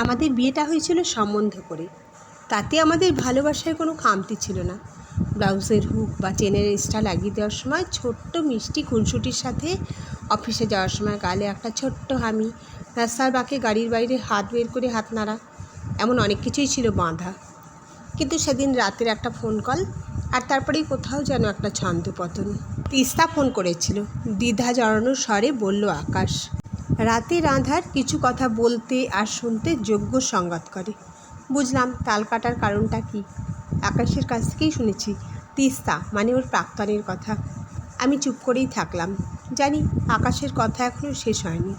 আমাদের বিয়েটা হয়েছিল সম্বন্ধ করে। তাতে আমাদের ভালোবাসায় কোনো খামতি ছিল না। ব্লাউজের হুক বা চেনের এক্সট্রা লাগিয়ে দেওয়ার সময় ছোট্ট মিষ্টি খুনসুটির সাথে অফিসে যাওয়ার সময় গালে একটা ছোট্ট হামি, রাস্তার বাঁকে গাড়ির বাইরে হাত বের করে হাত নাড়া, এমন অনেক কিছুই ছিল বাঁধা। কিন্তু সেদিন রাতের একটা ফোন কল, আর তারপরেই কোথাও যেন একটা ছন্দপতন। তিস্তা ফোন করেছিল, দ্বিধা জড়ানোর স্বরে বলল আকাশ। রাতের আঁধার কিছু কথা বলতে আর শুনতে যোগ্য সংবাদ করে। বুঝলাম তাল কাটার কারণটা কি। আকাশের কাছ থেকেই শুনেছি তিস্তা মানে ওর প্রাক্তনের কথা। আমি চুপ করেই থাকলাম। জানি আকাশের কথা এখনও শেষ হয়নি।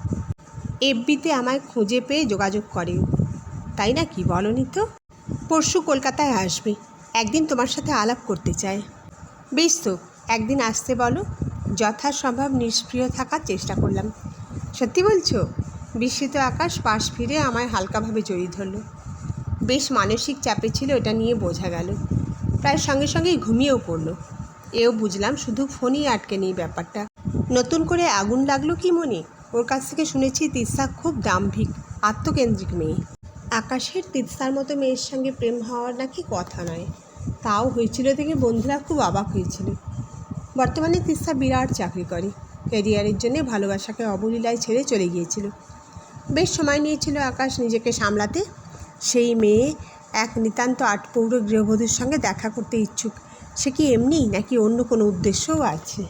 এফবিতে আমায় খুঁজে পেয়ে যোগাযোগ করে। তাই না কি বলনি তো? পরশু কলকাতায় আসবে, একদিন তোমার সাথে আলাপ করতে চায়। বেশ তো, একদিন আসতে বলো। যথাসম্ভব নিষ্ক্রিয় থাকার চেষ্টা করলাম। সত্যি বলছো? বিস্মিত আকাশ পাশ ফিরে আমায় হালকাভাবে জড়িয়ে ধরল। বেশ মানসিক চাপে ছিল, এটা নিয়ে বোঝা গেল। প্রায় সঙ্গে সঙ্গেই ঘুমিয়েও পড়ল। এও বুঝলাম শুধু ফোনই আটকে নেই ব্যাপারটা। নতুন করে আগুন লাগলো কি মনে? ওর কাছ থেকে শুনেছি তিস্তা খুব দাম্ভিক, আত্মকেন্দ্রিক মেয়ে। আকাশের তিস্তার মতো মেয়ের সঙ্গে প্রেম হওয়ার নাকি কথা নয়। তাও হয়েছিল দেখে বন্ধুরা খুব অবাক হয়েছিল। বর্তমানে তিস্তা বিরাট চাকরি করে। ক্যারিয়ারের জন্যে ভালোবাসাকে অবলীলায় ছেড়ে চলে গিয়েছিল। বেশ সময় নিয়েছিল আকাশ নিজেকে সামলাতে। সেই মেয়ে এক নিতান্ত আটপৌর গৃহবধূর সঙ্গে দেখা করতে ইচ্ছুক। সে কি এমনিই, নাকি অন্য কোনো উদ্দেশ্যও আছে?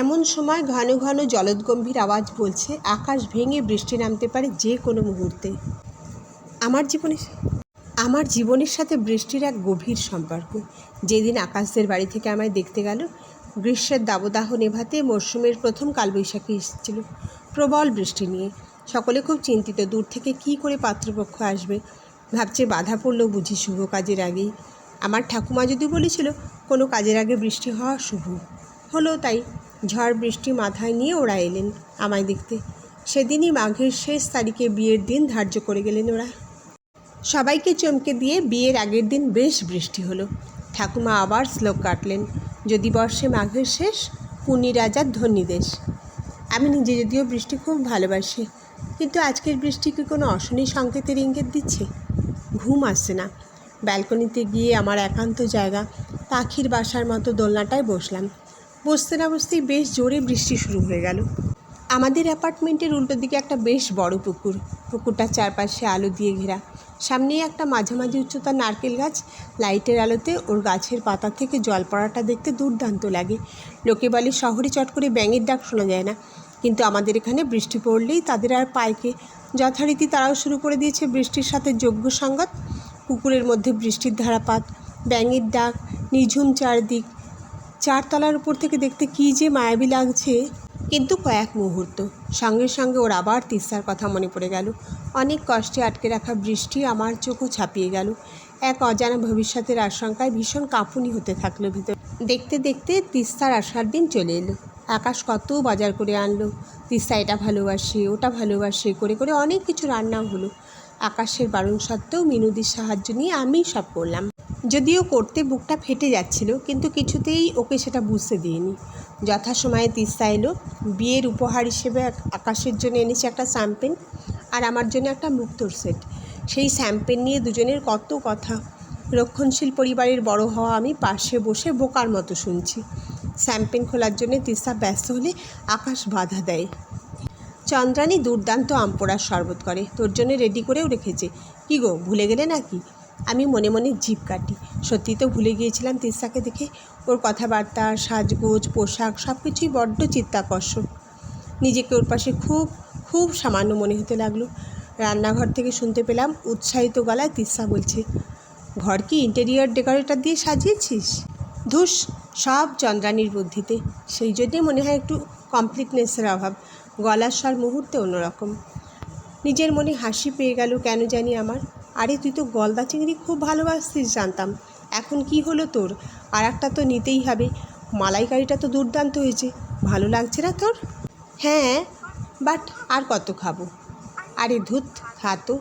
এমন সময় ঘন ঘন জলদগম্ভীর আওয়াজ বলছে আকাশ ভেঙে বৃষ্টি নামতে পারে যে কোনো মুহূর্তে। আমার জীবনের সাথে বৃষ্টির এক গভীর সম্পর্ক। যেদিন আকাশদের বাড়ি থেকে আমায় দেখতে গেল, গ্রীষ্মের দাবদাহ নেভাতে মরশুমের প্রথম কালবৈশাখী এসেছিল প্রবল বৃষ্টি নিয়ে। সকলে খুব চিন্তিত, দূর থেকে কী করে পাত্রপক্ষ আসবে। ভাবছে বাধা পড়লেও বুঝি শুভ কাজের আগেই। আমার ঠাকুমা যদি বলেছিল কোনো কাজের আগে বৃষ্টি হওয়া শুভ। হলো তাই। ঝড় বৃষ্টি মাথায় নিয়ে ওরা এলেন আমায় দেখতে। সেদিনই মাঘের শেষ তারিখে বিয়ের দিন ধার্য করে গেলেন ওরা। সবাইকে চমকে দিয়ে বিয়ের আগের দিন বেশ বৃষ্টি হলো। ঠাকুমা আবার শ্লোক কাটলেন, যদি বর্ষে মাঘের শেষ, পুণ্যি রাজার ধন্যী দেশ। আমি নিজে যদিও বৃষ্টি খুব ভালোবাসি, কিন্তু আজকের বৃষ্টি কি কোনো অশনি সংকেতের ইঙ্গিত দিচ্ছে? ঘুম আসছে না। ব্যালকনিতে গিয়ে আমার একান্ত জায়গা পাখির বাসার মতো দোলনাটায় বসলাম। বসতে না বসতেই বেশ জোরে বৃষ্টি শুরু হয়ে গেল। আমাদের অ্যাপার্টমেন্টের উল্টো দিকে একটা বেশ বড় পুকুর। পুকুরটার চারপাশে আলো দিয়ে ঘেরা। সামনেই একটা মাঝামাঝি উচ্চতার নারকেল গাছ। লাইটের আলোতে ওর গাছের পাতা থেকে জল পড়াটা দেখতে দুর্দান্ত লাগে। লোকে বলে শহরে চট করে ব্যাঙের ডাক শোনা যায় না, কিন্তু আমাদের এখানে বৃষ্টি পড়লেই তাদের আর পায়কে। যথারীতি তারাও শুরু করে দিয়েছে বৃষ্টির সাথে যোগ্য সঙ্গত। পুকুরের মধ্যে বৃষ্টির ধারাপাত, ব্যাঙের ডাক, নিঝুম চারদিক। চারতলার উপর থেকে দেখতে কী যে মায়াবী লাগছে। কিন্তু কয়েক মুহূর্ত সঙ্গে সঙ্গে ওর আবার তিস্তার কথা মনে পড়ে গেল। অনেক কষ্টে আটকে রাখা বৃষ্টি আমার চোখও ছাপিয়ে গেল। এক অজানা ভবিষ্যতের আশঙ্কায় ভীষণ কাঁপুনি হতে থাকলো ভিতর। দেখতে দেখতে তিস্তার আসার দিন চলে এলো। আকাশ কত বাজার করে আনলো। তিস্তা এটা ভালোবাসে, ওটা ভালোবাসে করে করে অনেক কিছু রান্নাও হলো। আকাশের বারণ সত্ত্বেও মিনুদির সাহায্য নিয়ে আমি সব করলাম। যদিও করতে বুকটা ফেটে যাচ্ছিল, কিন্তু কিছুতেই ওকে সেটা বুঝতে দিইনি। যথাসময়ে তিস্তা এলো। বিয়ের উপহার হিসেবে আকাশের জন্য এনেছে একটা শ্যাম্পেন, আর আমার জন্য একটা মুক্তোর সেট। সেই শ্যাম্পেন নিয়ে দুজনের কত কথা। রক্ষণশীল পরিবারের বড় হওয়া আমি পাশে বসে বোকার মতো শুনছি। শ্যাম্পেন খোলার জন্য তিস্তা ব্যস্ত হলে আকাশ বাধা দেয়। চন্দ্রানী দুর্দান্ত আমপোড়ার শরবত করে, তোর জন্য রেডি করেও রেখেছে। কী গো, ভুলে গেলে নাকি? আমি মনে মনে জিভ কাটি। সত্যি তো ভুলে গিয়েছিলাম তিস্তাকে দেখে। ওর কথাবার্তা, সাজগোজ, পোশাক সব কিছুই বড্ড চিত্তাকর্ষক। নিজেকে ওর পাশে খুব খুব সামান্য মনে হতে লাগলো। রান্নাঘর থেকে শুনতে পেলাম উৎসাহিত গলায় তিস্তা বলছে, ঘর কি ইন্টেরিয়র ডেকোরেটর দিয়ে সাজিয়েছিস? ধুস, সব চন্দ্রানীর বুদ্ধিতে। সেই জন্যে মনে হয় একটু কমপ্লিটনেসের অভাব। গলার স্বর মুহূর্তে অন্যরকম। নিজের মনে হাসি পেয়ে গেল কেন জানি আমার। আরে তুই তো গলদা চিংড়ি খুব ভালোবাসতিস জানতাম। এখন কি হলো তোর? আর একটা তো নিতেই হবে। মালাইকারিটা তো দুর্দান্ত হয়েছে। ভালো লাগছে না তোর? হ্যাঁ, বাট আর কত খাবো? আরে ধুত, খা তো,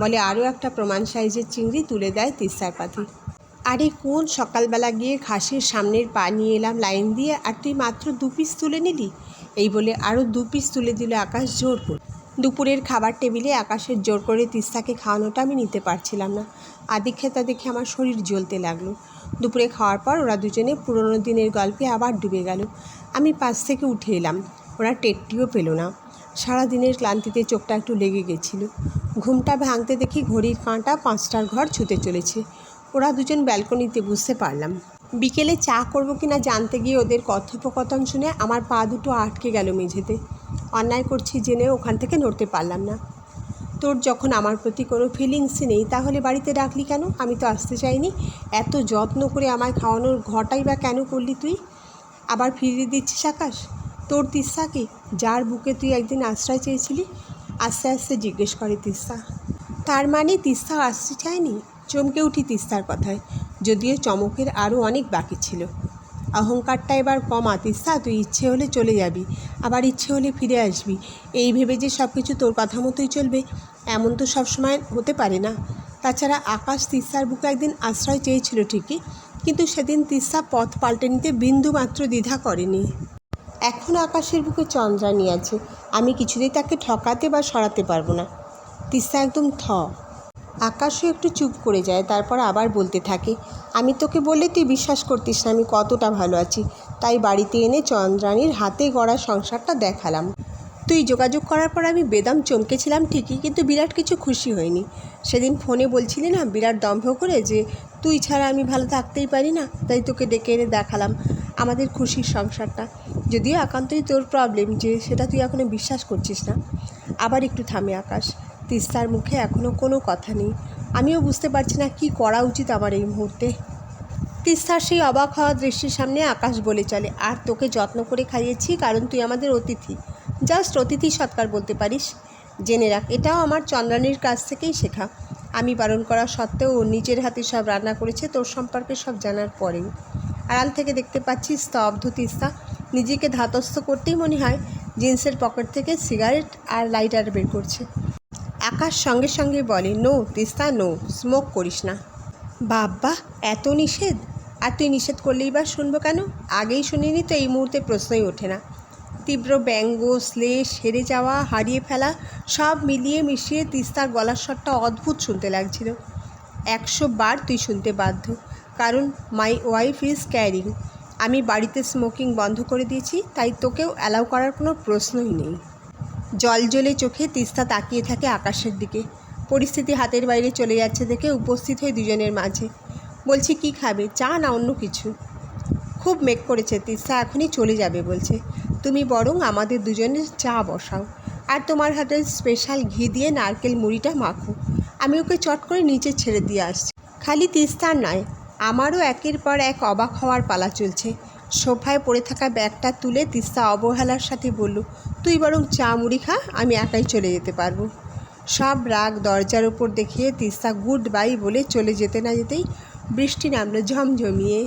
বলে আরও একটা প্রমাণ সাইজের চিংড়ি তুলে দেয় তিস্তার পাতে। আরে কোন সকালবেলা গিয়ে খাসির সামনের পা নিয়ে এলাম লাইন দিয়ে, আর তুই মাত্র 2 পিস তুলে নিলি। এই বলে আরও 2 পিস তুলে দিল আকাশ জোর করে। দুপুরের খাবার টেবিলে আকাশের জোর করে তিস্তাকে খাওয়ানোটা আমি নিতে পারছিলাম না। আদিক্ষেতা দেখে আমার শরীর জ্বলতে লাগলো। দুপুরে খাওয়ার পর ওরা দুজনে পুরনো দিনের গল্পে আবার ডুবে গেল। আমি পাশ থেকে উঠে এলাম, ওরা টেরটিও পেল না। সারাদিনের ক্লান্তিতে চোখটা একটু লেগে গেছিল। ঘুমটা ভাঙতে দেখি ঘড়ির কাঁটা 5টার ঘর ছুতে চলেছে। ওরা দুজন ব্যালকনিতে, বুঝতে পারলাম। বিকেলে চা করবো কিনা জানতে গিয়ে ওদের কথোপকথন শুনে আমার পা দুটো আটকে গেল মেঝেতে। অন্যায় করছি জেনে ওখান থেকে নড়তে পারলাম না। তোর যখন আমার প্রতি কোনো ফিলিংসই নেই তাহলে বাড়িতে ডাকলি কেন? আমি তো আসতে চাইনি। এত যত্ন করে আমায় খাওয়ানোর ঘটাই বা কেন করলি তুই? আবার ফিরিয়ে দিচ্ছিস আকাশ তোর তিস্তাকে, যার বুকে তুই একদিন আশ্রয় চেয়েছিলি? আস্তে আস্তে জিজ্ঞেস করে তিস্তা। তার মানে তিস্তা আসতে চায়নি? চমকে উঠি তিস্তার কথায়, যদিও চমকের আরও অনেক বাকি ছিল। অহংকারটা এবার কমা তিস্তা, তুই ইচ্ছে হলে চলে যাবি, আবার ইচ্ছে হলে ফিরে আসবি। এই ভেবে যে সব কিছু তোর কথা মতোই চলবে এমন তো সবসময় হতে পারে না। তাছাড়া আকাশ তিস্তার বুকে একদিন আশ্রয় চেয়েছিল ঠিকই, কিন্তু সেদিন তিস্তা পথ পাল্টে নিতে বিন্দুমাত্র দ্বিধা করেনি। এখন আকাশের বুকে চন্দ্রানী আছে, আমি কিছুতেই তাকে ঠকাতে বা সরাতে পারবো না। তিস্তা একদম আকাশও একটু চুপ করে যায়, তারপর আবার বলতে থাকে, আমি তোকে বললে তুই বিশ্বাস করতিস না আমি কতটা ভালো আছি, তাই বাড়িতে এনে চন্দ্রানীর হাতে গড়া সংসারটা দেখালাম। তুই যোগাযোগ করার পর আমি বেদম চমকেছিলাম ঠিকই, কিন্তু বিরাট কিছু খুশি হয়নি। সেদিন ফোনে বলছিলি না বিরাট দম্ভ করে যে তুই ছাড়া আমি ভালো থাকতেই পারি না, তাই তোকে ডেকে এনে দেখালাম আমাদের খুশির সংসারটা। যদিও একান্তই তোর প্রবলেম যে সেটা তুই এখনও বিশ্বাস করছিস না। আবার একটু থামে আকাশ। তিস্তার মুখে এখনও কোনো কথা নেই। আমিও বুঝতে পারছি না কি করা উচিত আমার এই মুহূর্তে। তিস্তার সেই অবাক হওয়া দৃষ্টির সামনে আকাশ বলে চলে, আর তোকে যত্ন করে খাইয়েছি কারণ তুই আমাদের অতিথি, জাস্ট অতিথি সৎকার বলতে পারিস। জেনে রাখ, এটাও আমার চন্দ্রানীর কাছ থেকেই শেখা। আমি বারণ করা সত্ত্বেও ও নিজের হাতে সব রান্না করেছে তোর সম্পর্কে সব জানার পরেও। আড়াল থেকে দেখতে পাচ্ছি স্তব্ধ তিস্তা। নিজেকে ধাতস্থ করতেই মনে হয় জিন্সের পকেট থেকে সিগারেট আর লাইটার বের করছে। আকাশ সঙ্গে সঙ্গে বলে, নো তিস্তা নো, স্মোক করিস না। বাবা, এত নিষেধ? আর তুই নিষেধ করলেই বা শুনবো কেন? আগেই শুনিনি তো এই মুহূর্তে প্রশ্নই ওঠে না। তীব্র ব্যঙ্গ, শ্লেষ, হেরে যাওয়া, হারিয়ে ফেলা সব মিলিয়ে মিশিয়ে তিস্তার গলার স্বরটা অদ্ভুত শুনতে লাগছিল। 100 বার তুই শুনতে বাধ্য, কারণ মাই ওয়াইফ ইজ ক্যারিং। আমি বাড়িতে স্মোকিং বন্ধ করে দিয়েছি, তাই তোকেও অ্যালাউ করার কোনো প্রশ্নই নেই। জলজলে চোখে তিস্তা তাকিয়ে থাকে আকাশের দিকে। পরিস্থিতি হাতের বাইরে চলে যাচ্ছে দেখে উপস্থিত হয়ে দুজনের মাঝে। বলছি, কি খাবে, চা না অন্য কিছু? খুব মেঘ করেছে, তিস্তা এখনই চলে যাবে বলছে। তুমি বরং আমাদের দুজনের চা বসাও, আর তোমার হাতের স্পেশাল ঘি দিয়ে নারকেল মুড়িটা মাখো। আমি ওকে চট করে নিচে ছেড়ে দিয়ে আসছি। খালি তিস্তার নয়, আমারও একের পর এক অবাক হওয়ার পালা চলছে। সোফায় পড়ে থাকা ব্যাগটা তুলে তিস্তা অবহেলার সাথে বলল, তুই বরং চা মুড়ি খা, আমি একাই চলে যেতে পারবো। সব রাগ দরজার উপর দেখিয়ে তিস্তা গুড বাই বলে চলে যেতে না যেতেই বৃষ্টি নামলো ঝমঝমিয়ে।